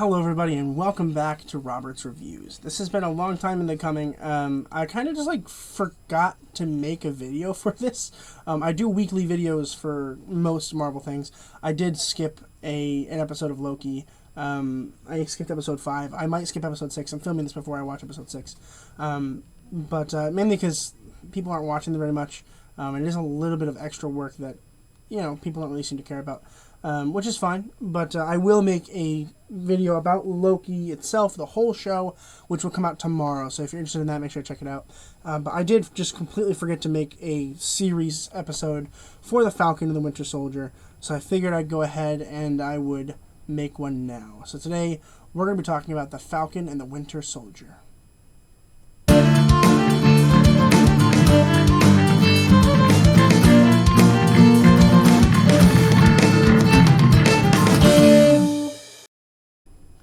Hello everybody and welcome back to Robert's Reviews. This has been a long time in the coming. I kind of just forgot to make a video for this. I do weekly videos for most Marvel things. I did skip an episode of Loki. I skipped episode 5. I might skip episode 6. I'm filming this before I watch episode 6. But mainly because people aren't watching them very much. And it is a little bit of extra work that, people don't really seem to care about. Which is fine, but I will make a video about Loki itself, the whole show, which will come out tomorrow. So if you're interested in that, make sure to check it out. But I did just completely forget to make a series episode for the Falcon and the Winter Soldier, so I figured I'd go ahead and I would make one now. So today, we're going to be talking about the Falcon and the Winter Soldier.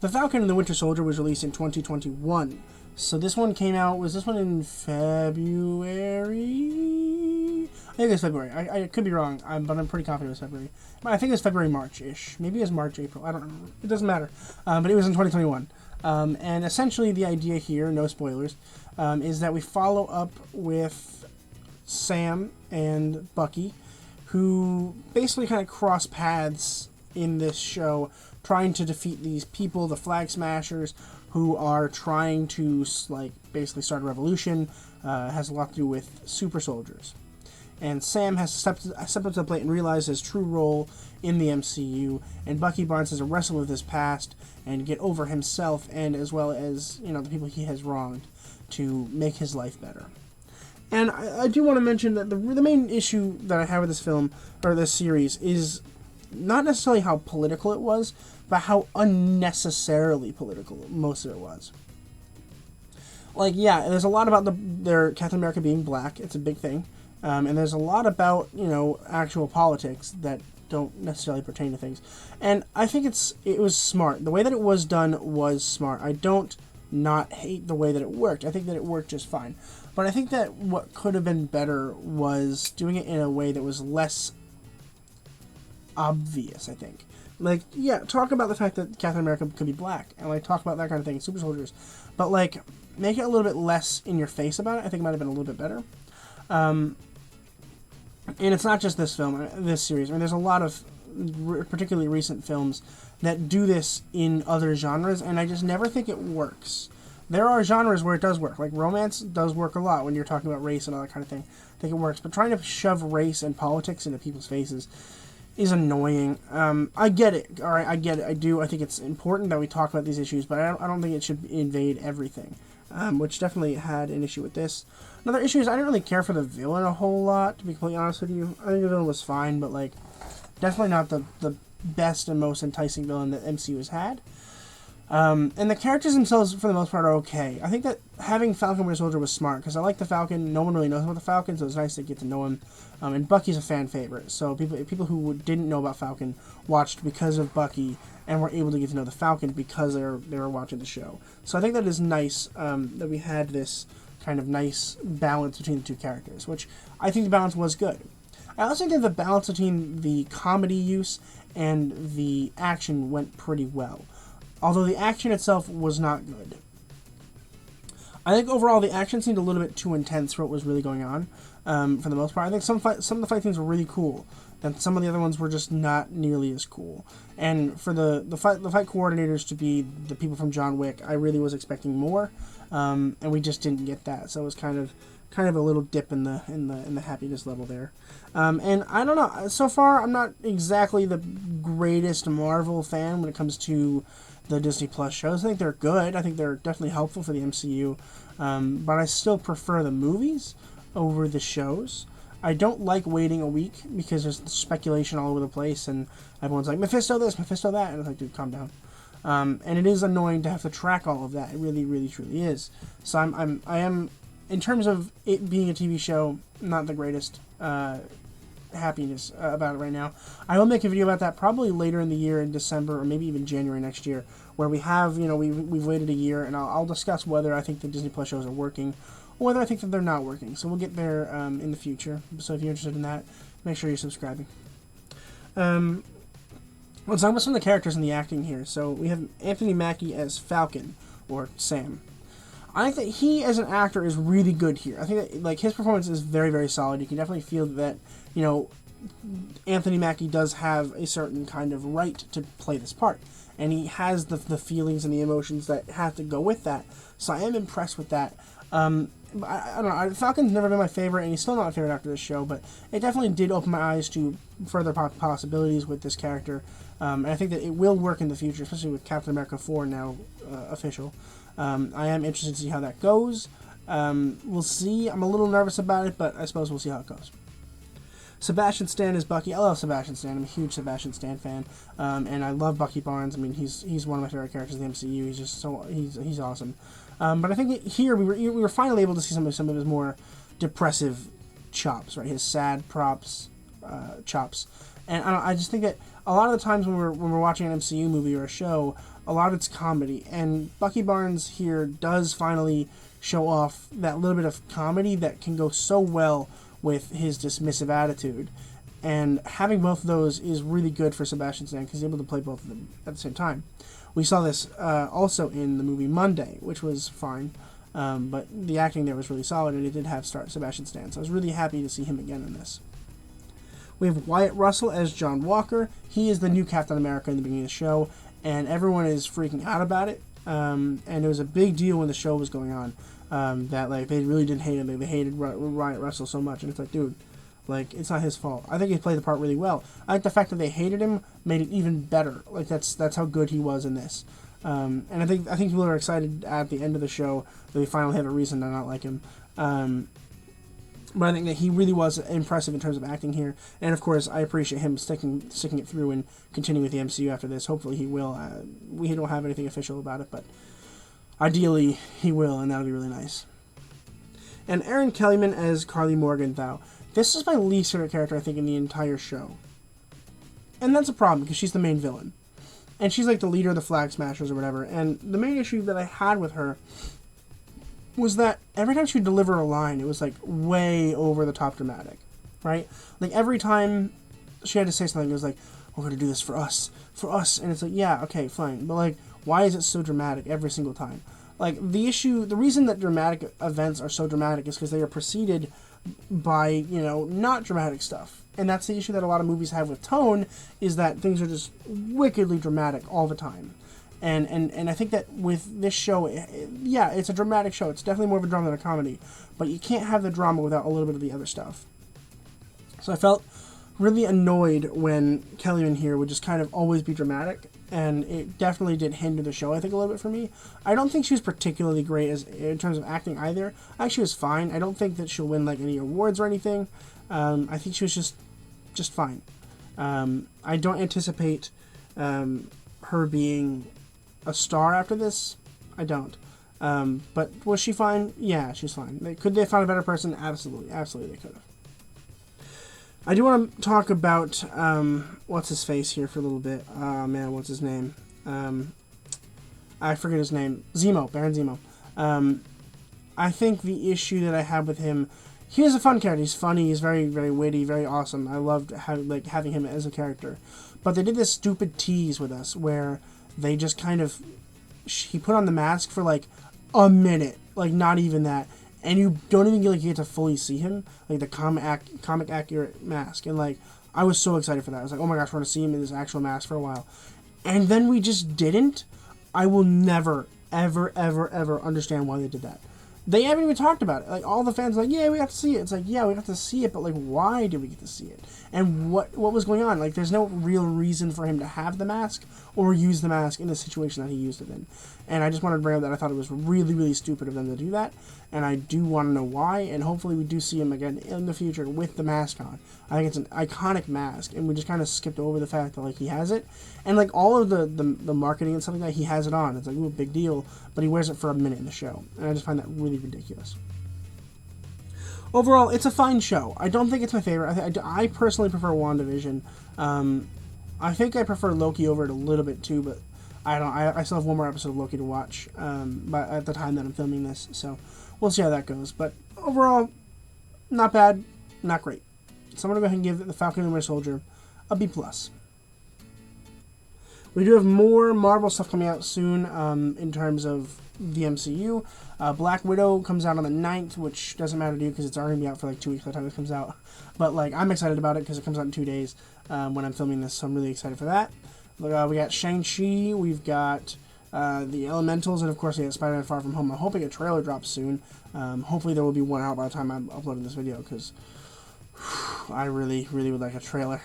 The Falcon and the Winter Soldier was released in 2021. So this one came out, was this one in February? I think it was February. I could be wrong, but I'm pretty confident it was February. But I think it was February, March-ish. Maybe it was March, April. I don't remember. It doesn't matter. But it was in 2021. And essentially the idea here, no spoilers, is that we follow up with Sam and Bucky, who basically kind of cross paths in this show, trying to defeat these people, the Flag Smashers, who are trying to basically start a revolution. Has a lot to do with super soldiers. And Sam has stepped up to the plate and realized his true role in the MCU, and Bucky Barnes has to wrestle with his past and get over himself, and as well as the people he has wronged, to make his life better. And I do want to mention that the main issue that I have with this film, or this series, is not necessarily how political it was, but how unnecessarily political most of it was. There's a lot about their Captain America being black. It's a big thing. And there's a lot about, actual politics that don't necessarily pertain to things. And I think it was smart. The way that it was done was smart. I don't not hate the way that it worked. I think that it worked just fine. But I think that what could have been better was doing it in a way that was less obvious, I think. Talk about the fact that Captain America could be black, and talk about that kind of thing, super soldiers, but make it a little bit less in your face about it. I think it might have been a little bit better. And it's not just this film, this series. I mean, there's a lot of particularly recent films that do this in other genres, and I just never think it works. There are genres where it does work, like romance does work a lot when you're talking about race and all that kind of thing. I think it works, but trying to shove race and politics into people's faces is annoying. I get it. All right, I get it. I do. I think it's important that we talk about these issues, but I don't think it should invade everything, which definitely had an issue with this. Another issue is I didn't really care for the villain a whole lot, to be completely honest with you. I think the villain was fine, but definitely not the best and most enticing villain that MCU has had. And the characters themselves, for the most part, are okay. I think that having Falcon Winter Soldier was smart, because I like the Falcon. No one really knows about the Falcon, so it's nice to get to know him. And Bucky's a fan favorite, so people who didn't know about Falcon watched because of Bucky, and were able to get to know the Falcon because they were watching the show. So I think that is nice that we had this kind of nice balance between the two characters, which I think the balance was good. I also think that the balance between the comedy use and the action went pretty well, although the action itself was not good. I think overall the action seemed a little bit too intense for what was really going on. For the most part, I think some of the fight things were really cool, and some of the other ones were just not nearly as cool. And for the fight coordinators to be the people from John Wick, I really was expecting more, and we just didn't get that. So it was kind of a little dip in the happiness level there. And I don't know. So far, I'm not exactly the greatest Marvel fan when it comes to the Disney Plus shows. I think they're good. I think they're definitely helpful for the MCU. But I still prefer the movies over the shows. I don't like waiting a week because there's speculation all over the place and everyone's like, Mephisto this, Mephisto that, and it's like, dude, calm down. And it is annoying to have to track all of that. It really, really, truly is. So I am, in terms of it being a TV show, not the greatest happiness about it right now. I will make a video about that probably later in the year, in December or maybe even January next year, where we have, we've waited a year, and I'll discuss whether I think the Disney Plus shows are working or whether I think that they're not working. So we'll get there in the future. So if you're interested in that, make sure you're subscribing. Let's talk about some of the characters and the acting here. So we have Anthony Mackie as Falcon, or Sam. I think he, as an actor, is really good here. I think that, like, his performance is very, very solid. You can definitely feel that, you know, Anthony Mackie does have a certain kind of right to play this part. And he has the feelings and the emotions that have to go with that. So I am impressed with that. I don't know. Falcon's never been my favorite, and he's still not my favorite after this show, but it definitely did open my eyes to further possibilities with this character. And I think that it will work in the future, especially with Captain America 4 now official. I am interested to see how that goes. We'll see. I'm a little nervous about it, but I suppose we'll see how it goes. Sebastian Stan is Bucky. I love Sebastian Stan. I'm a huge Sebastian Stan fan, and I love Bucky Barnes. I mean, he's one of my favorite characters in the MCU. He's just he's awesome. But I think here we were finally able to see some of his more depressive chops, right? His sad chops, and I just think that a lot of the times when we're watching an MCU movie or a show, a lot of it's comedy, and Bucky Barnes here does finally show off that little bit of comedy that can go so well with his dismissive attitude. And having both of those is really good for Sebastian Stan because he's able to play both of them at the same time. We saw this also in the movie Monday, which was fine, but the acting there was really solid, and it did have Sebastian Stan, so I was really happy to see him again in this. We have Wyatt Russell as John Walker. He is the new Captain America in the beginning of the show, and everyone is freaking out about it, and it was a big deal when the show was going on. That like they really didn't hate him. They hated Wyatt Russell so much, and it's like, dude, like it's not his fault. I think he played the part really well. I like the fact that they hated him made it even better. Like that's how good he was in this. And I think people are excited at the end of the show that they finally have a reason to not like him. But I think that he really was impressive in terms of acting here, and of course I appreciate him sticking it through and continuing with the MCU after this. Hopefully he will. We don't have anything official about it, but ideally, he will, and that'll be really nice. And Erin Kellyman as Carly Morgenthau. This is my least favorite character, I think, in the entire show. And that's a problem, because she's the main villain. And she's like the leader of the Flag Smashers or whatever. And the main issue that I had with her was that every time she would deliver a line, it was like way over the top dramatic, right? Like every time she had to say something, it was like, we're going to do this for us. And it's like, yeah, okay, fine. But like, why is it so dramatic every single time? Like, the reason that dramatic events are so dramatic is because they are preceded by, you know, not dramatic stuff. And that's the issue that a lot of movies have with tone, is that things are just wickedly dramatic all the time. And I think that with this show, yeah, it's a dramatic show. It's definitely more of a drama than a comedy. But you can't have the drama without a little bit of the other stuff. So I felt really annoyed when Kellyman here would just kind of always be dramatic. And it definitely did hinder the show, I think, a little bit for me. I don't think she was particularly great in terms of acting either. I think she was fine. I don't think that she'll win like any awards or anything. I think she was just fine. I don't anticipate her being a star after this. I don't. But was she fine? Yeah, she's fine. Could they have found a better person? Absolutely. Absolutely they could have. I do want to talk about, what's his face here for a little bit. Oh, man, what's his name? I forget his name. Zemo, Baron Zemo. I think the issue that I have with him, he is a fun character. He's funny, he's very, very witty, very awesome. I loved having him as a character. But they did this stupid tease with us where they just kind of, he put on the mask for like a minute, like not even that. And you don't even get to fully see him, like the comic accurate mask. And like, I was so excited for that. I was like, oh my gosh, we're going to see him in this actual mask for a while. And then we just didn't. I will never, ever, ever, ever understand why they did that. They haven't even talked about it. Like, all the fans are like, yeah, we got to see it. It's like, yeah, we got to see it, but like, why did we get to see it? And what was going on? Like, there's no real reason for him to have the mask or use the mask in the situation that he used it in. And I just wanted to bring up that I thought it was really, really stupid of them to do that. And I do want to know why, and hopefully we do see him again in the future with the mask on. I think it's an iconic mask, and we just kind of skipped over the fact that, like, he has it. And, like, all of the marketing and stuff like that, he has it on. It's like, ooh, big deal, but he wears it for a minute in the show. And I just find that really ridiculous. Overall, it's a fine show. I don't think it's my favorite. I personally prefer WandaVision. I think I prefer Loki over it a little bit, too, but I still have one more episode of Loki to watch at the time that I'm filming this, so we'll see how that goes. But overall, not bad, not great. So I'm going to go ahead and give The Falcon and the Winter Soldier a B+. We do have more Marvel stuff coming out soon in terms of the MCU. Black Widow comes out on the 9th, which doesn't matter to you because it's already going to be out for like 2 weeks by the time it comes out. But like, I'm excited about it because it comes out in 2 days when I'm filming this, so I'm really excited for that. We got Shang-Chi, we've got the Elementals, and of course we have Spider-Man Far From Home. I'm hoping a trailer drops soon. Hopefully there will be one out by the time I'm uploading this video because I really, really would like a trailer.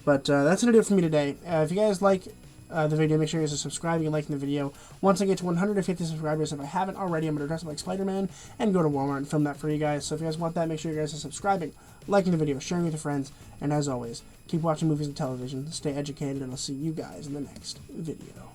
But that's going to do it for me today. If you guys like the video, make sure you guys are subscribing and liking the video. Once I get to 150 subscribers, if I haven't already, I'm going to dress up like Spider-Man and go to Walmart and film that for you guys. So if you guys want that, make sure you guys are subscribing, liking the video, sharing with your friends, and as always, keep watching movies and television, stay educated, and I'll see you guys in the next video.